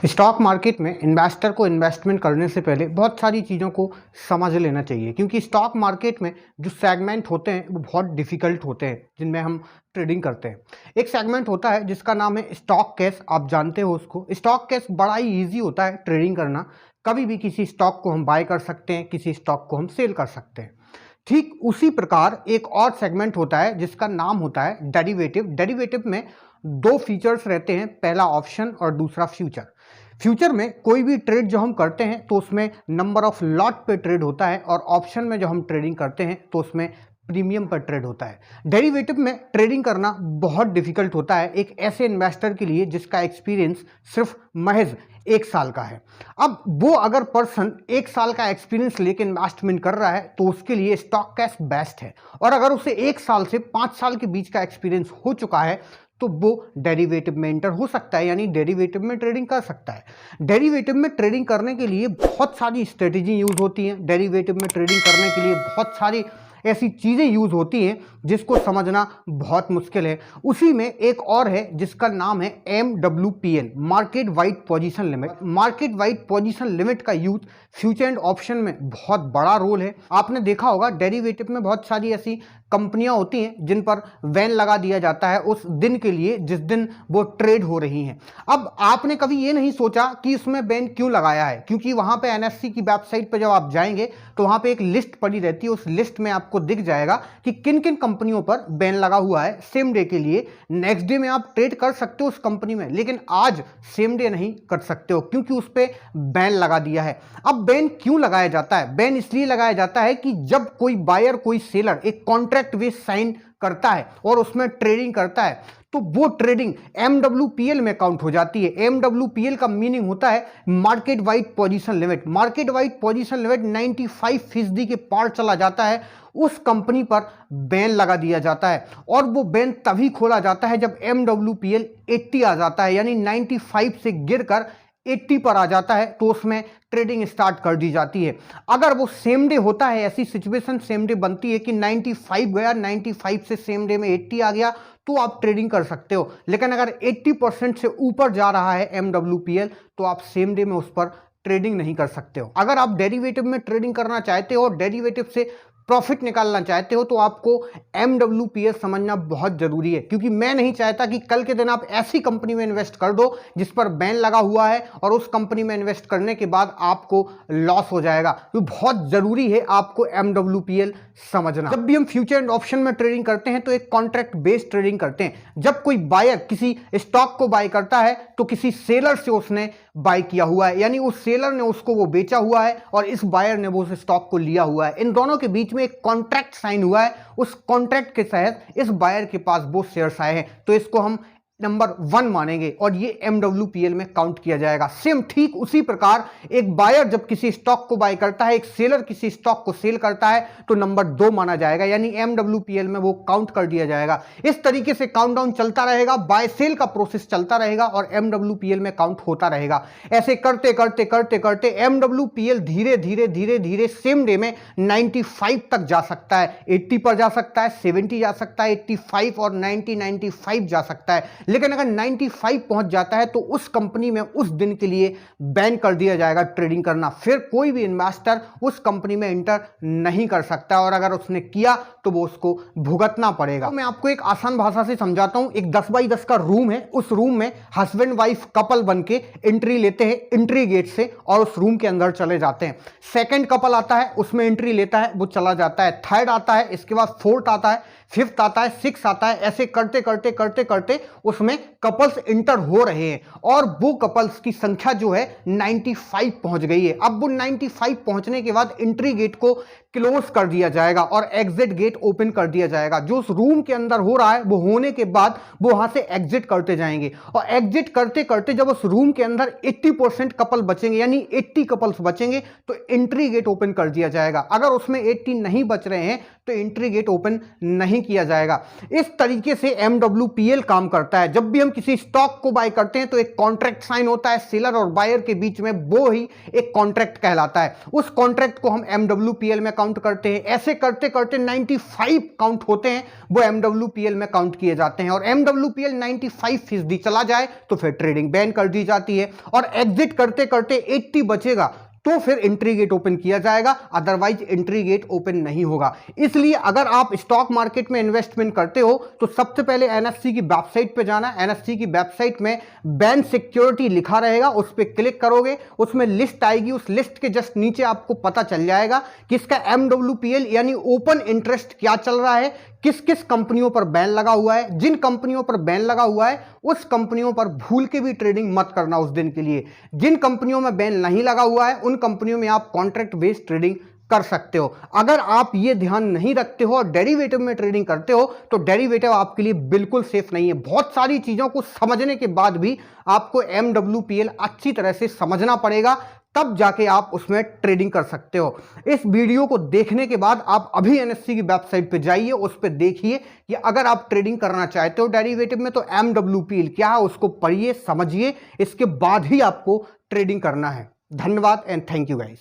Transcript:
Stock market में investor को investment करने से पहले बहुत सारी चीज़ों को समझ लेना चाहिए, क्योंकि स्टॉक मार्केट में जो सेगमेंट होते हैं वो बहुत डिफ़िकल्ट होते हैं जिनमें हम ट्रेडिंग करते हैं। एक सेगमेंट होता है जिसका नाम है स्टॉक कैश, आप जानते हो उसको। स्टॉक कैश बड़ा ही ईजी होता है ट्रेडिंग करना। कभी भी किसी स्टॉक को हम बाय कर सकते हैं, किसी स्टॉक को हम सेल कर सकते हैं। ठीक उसी प्रकार एक और सेगमेंट होता है जिसका नाम होता है डेरिवेटिव। डेरिवेटिव में दो फीचर्स रहते हैं, पहला ऑप्शन और दूसरा फ्यूचर। फ्यूचर में कोई भी ट्रेड जो हम करते हैं तो उसमें नंबर ऑफ लॉट पे ट्रेड होता है, और ऑप्शन में जो हम ट्रेडिंग करते हैं तो उसमें प्रीमियम पर ट्रेड होता है। डेरिवेटिव में ट्रेडिंग करना बहुत डिफिकल्ट होता है एक ऐसे इन्वेस्टर के लिए जिसका एक्सपीरियंस सिर्फ महज 1 साल का है। अब वो अगर पर्सन 1 साल का एक्सपीरियंस लेके इन्वेस्टमेंट कर रहा है तो उसके लिए स्टॉक कैश बेस्ट है, और अगर उसे 1 साल से 5 साल के बीच का एक्सपीरियंस हो चुका है तो वो डेरिवेटिव में एंटर हो सकता है, यानी डेरिवेटिव में ट्रेडिंग कर सकता है। डेरिवेटिव में ट्रेडिंग करने के लिए बहुत सारी स्ट्रेटेजी यूज होती हैं। डेरिवेटिव में ट्रेडिंग करने के लिए बहुत सारी ऐसी चीज़ें यूज होती हैं जिसको समझना बहुत मुश्किल है। उसी में एक और है जिसका नाम है MWPL, market wide position limit. Market wide position limit का यूज फ्यूचर एंड ऑप्शन में बहुत बड़ा रोल है। आपने देखा होगा डेरिवेटिव में बहुत सारी ऐसी कंपनियां होती हैं जिन पर बैन लगा दिया जाता है उस दिन के लिए जिस दिन वो ट्रेड हो रही हैं। अब आपने कभी ये नहीं सोचा कि इसमें बैन क्यों लगाया है, क्योंकि वहां पे NSE की वेबसाइट पर जब आप जाएंगे तो वहां पे एक लिस्ट पड़ी रहती है। उस लिस्ट में आपको दिख जाएगा कि किन किन कंपनियों पर बैन लगा हुआ है सेम डे के लिए। नेक्स्ट डे में आप ट्रेड कर सकते हो उस कंपनी में, लेकिन आज सेम डे नहीं कर सकते हो क्योंकि उस पर बैन लगा दिया है। अब बैन क्यों लगाया जाता है? बैन इसलिए लगाया जाता है कि जब कोई बायर कोई सेलर एक कॉन्ट्रैक्ट वे साइन करता है और उसमें ट्रेडिंग करता है तो वो ट्रेडिंग MWPL में काउंट हो जाती है। MWPL का मीनिंग होता है market wide position limit. Market wide position limit 95% के पार चला जाता है, उस कंपनी पर बैन लगा दिया जाता है। और वो बैन तभी खोला जाता है जब MWPL 80 आ जाता है, यानी 95 से गिरकर 80 पर आ जाता है तो उसमें ट्रेडिंग स्टार्ट कर दी जाती है। अगर वो सेम डे होता है, ऐसी सिचुएशन सेम डे बनती है कि 95 गया, 95 से सेम डे में 80 आ गया, तो आप ट्रेडिंग कर सकते हो। लेकिन अगर 80% से ऊपर जा रहा है MWPL तो आप सेम डे में उस पर ट्रेडिंग नहीं कर सकते हो। अगर आप डेरिवेटिव में ट्रेडिंग करना चाहते हो और डेरिवेटिव से प्रॉफिट निकालना चाहते हो तो आपको MWPL समझना बहुत जरूरी है, क्योंकि मैं नहीं चाहता कि कल के दिन आप ऐसी कंपनी में इन्वेस्ट कर दो जिस पर बैन लगा हुआ है और उस कंपनी में इन्वेस्ट करने के बाद आपको लॉस हो जाएगा। तो बहुत जरूरी है आपको MWPL समझना। जब भी हम फ्यूचर एंड ऑप्शन में ट्रेडिंग करते हैं तो एक कॉन्ट्रैक्ट बेस्ड ट्रेडिंग करते हैं। जब कोई बायर किसी स्टॉक को बाय करता है तो किसी सेलर से उसने बाय किया हुआ है, यानी उस सेलर ने उसको वो बेचा हुआ है और इस बायर ने वो उस स्टॉक को लिया हुआ है। इन दोनों के बीच में एक कॉन्ट्रैक्ट साइन हुआ है, उस कॉन्ट्रैक्ट के तहत इस बायर के पास वो शेयर्स आए हैं, तो इसको हम नंबर 1 मानेंगे और ये MWPL में काउंट किया जाएगा। सेम ठीक उसी प्रकार एक बायर जब किसी स्टॉक को बाय करता है, एक सेलर किसी स्टॉक को सेल करता है तो नंबर 2 माना जाएगा, यानी MWPL में वो काउंट कर दिया जाएगा। इस तरीके से काउंटडाउन चलता रहेगा, बाय सेल का प्रोसेस चलता रहेगा और MWPL में काउंट होता रहेगा। ऐसे करते करते करते करते MWPL धीरे धीरे धीरे धीरे सेम डे में 95 तक जा सकता है, 80 पर जा सकता है, 70 जा सकता है, 85 और 95 जा सकता है। लेकिन अगर 95 पहुंच जाता है तो उस कंपनी में उस दिन के लिए बैन कर दिया जाएगा ट्रेडिंग करना। फिर कोई भी इन्वेस्टर उस कंपनी में एंटर नहीं कर सकता, और अगर उसने किया तो वो उसको भुगतना पड़ेगा। तो मैं आपको एक आसान भाषा से समझाता हूं। एक 10 बाई 10 का रूम है, उस रूम में हस्बैंड वाइफ कपल बन के एंट्री लेते हैं एंट्री गेट से और उस रूम के अंदर चले जाते हैं। सेकेंड कपल आता है, उसमें एंट्री लेता है, वो चला जाता है। थर्ड आता है, इसके बाद फोर्थ आता है, फिफ्थ आता है, सिक्स आता है। ऐसे करते करते करते करते उसमें कपल्स इंटर हो रहे हैं और वो कपल्स की संख्या जो है 95 पहुंच गई है। अब वो 95 पहुंचने के बाद एंट्री गेट को क्लोज कर दिया जाएगा और एग्जिट गेट ओपन कर दिया जाएगा। जो उस रूम के अंदर हो रहा है वो होने के बाद वो वहां से एग्जिट करते जाएंगे, और एग्जिट करते करते जब उस रूम के अंदर 80% कपल बचेंगे, यानी 80 कपल्स बचेंगे, तो एंट्री गेट ओपन कर दिया जाएगा। अगर उसमें 80 नहीं बच रहे हैं तो एंट्री गेट ओपन नहीं किया जाएगा। इस तरीके से MWPL काम करता है। जब भी हम किसी स्टॉक को बाय करते हैं तो एक कॉन्ट्रैक्ट साइन होता है सेलर और बायर के बीच में, वो ही एक कॉन्ट्रैक्ट कहलाता है। उस कॉन्ट्रैक्ट को हम MWPL में काउंट करते हैं, ऐसे करते करते 95 काउंट होते हैं वो MWPL में काउंट किए जाते हैं, और MWPL 95% चला जाए तो फिर ट्रेडिंग बैन कर दी जाती है, और एग्जिट करते करते 80 बचेगा तो फिर एंट्री गेट ओपन किया जाएगा, अदरवाइज एंट्री गेट ओपन नहीं होगा। इसलिए अगर आप स्टॉक मार्केट में इन्वेस्टमेंट करते हो तो सबसे पहले एनएससी की वेबसाइट पे जाना। एनएससी की वेबसाइट में बैन सिक्योरिटी लिखा रहेगा, उस पर क्लिक करोगे, उसमें लिस्ट आएगी, उस लिस्ट के जस्ट नीचे आपको पता चल जाएगा कि इसका MWPL यानी ओपन इंटरेस्ट क्या चल रहा है, किस किस कंपनियों पर बैन लगा हुआ है। जिन कंपनियों पर बैन लगा हुआ है उस कंपनियों पर भूल के भी ट्रेडिंग मत करना उस दिन के लिए। जिन कंपनियों में बैन नहीं लगा हुआ है उन कंपनियों में आप कॉन्ट्रैक्ट बेस्ड ट्रेडिंग कर सकते हो। अगर आप ये ध्यान नहीं रखते हो और डेरिवेटिव में ट्रेडिंग करते हो तो डेरिवेटिव आपके लिए बिल्कुल सेफ नहीं है। बहुत सारी चीजों को समझने के बाद भी आपको MWPL अच्छी तरह से समझना पड़ेगा, तब जाके आप उसमें ट्रेडिंग कर सकते हो। इस वीडियो को देखने के बाद आप अभी एनएससी की वेबसाइट पे जाइए, उस पे देखिए कि अगर आप ट्रेडिंग करना चाहते हो डेरिवेटिव में तो MWPL क्या है उसको पढ़िए, समझिए, इसके बाद ही आपको ट्रेडिंग करना है। धन्यवाद एंड थैंक यू गाइस।